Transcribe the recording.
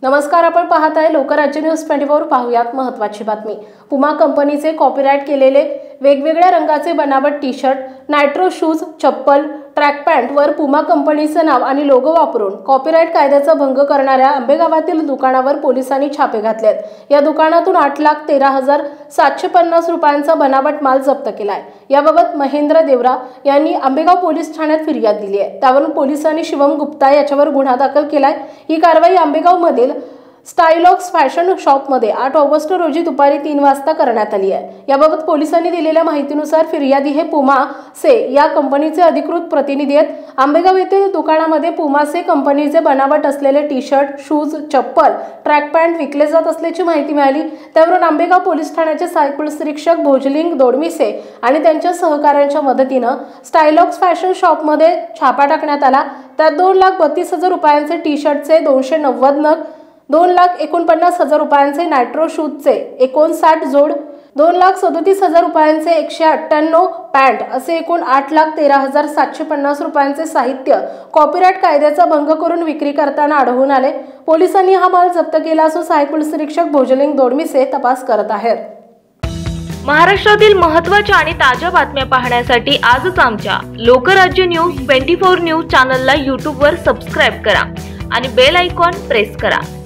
नमस्कार, आपण पाहत आहे लोकराज्य न्यूज 24। पाहुयात महत्त्वाची बातमी। पुमा कंपनीचे कॉपीराइट केलेले वेगवेगळ्या रंगाचे बनावट टी-शर्ट, नायट्रो शूज, चप्पल, ट्रॅक पॅन्ट वर पुमा कंपनीचे नाव आणि लोगो वापरून कॉपीराइट कायद्याचा भंग करणाऱ्या आंबेगावातील दुकानावर पोलिसांनी छापे घातलेत। या दुकानातून 8,13,750 रुपयांचा बनावट माल जप्त केलाय। याबाबत महेंद्र देवरा यांनी आंबेगाव पोलीस ठाण्यात फिर्याद दिली आहे। त्यावरून पोलिसांनी शिवम गुप्ता याच्यावर गुन्हा दाखल केलाय। ही कारवाई आंबेगाव मधील स्टाइलॉक्स फॅशन शॉप मध्ये 8 ऑगस्ट रोजी दुपारी 3 वाजता करण्यात आली आहे। याबाबत पोलिसांनी दिलेल्या माहितीनुसार फिर्यादी हे पुमा से या कंपनीचे अधिकृत प्रतिनिधी आहेत। आंबेगाव येथील दुकानामध्ये पुमा से कंपनीचे बनावट असलेले टी-शर्ट, शूज, चप्पल, ट्रॅक पॅन्ट विकले जात असल्याची माहिती मिळाली। त्यावरून आंबेगाव पोलीस ठाण्याचे सहाय्यक पोलीस निरीक्षक भोजलिंग दोडमिसे आणि त्यांच्या सहकाऱ्यांच्या मदतीने स्टाइलॉक्स फॅशन शॉप मध्ये छापा टाकण्यात आला। त्यात 2,32,000 रुपयांचे टी-शर्टचे 290 नग, 2,49,000 रुपयांचे नायट्रो शूजचे 59 जोड, 2,37,000 रुपयांचे 198 पॅन्ट असे एकूण 8,13,750 रुपयांचे साहित्य कॉपीराइट कायद्याचा भंग करून विक्री करताना आढळून आले। पोलिसांनी हा माल जप्त केला असून सहाय्यक पोलीस निरीक्षक भोजलिंग दोडमिसे तपास करत आहेत। महाराष्ट्रातील महत्त्वाच्या आणि ताज्या बातम्या पाहण्यासाठी आजच आमच्या लोकराज्य न्यूज 24 न्यूज चॅनलला YouTube वर सबस्क्राइब करा आणि बेल आयकॉन प्रेस करा।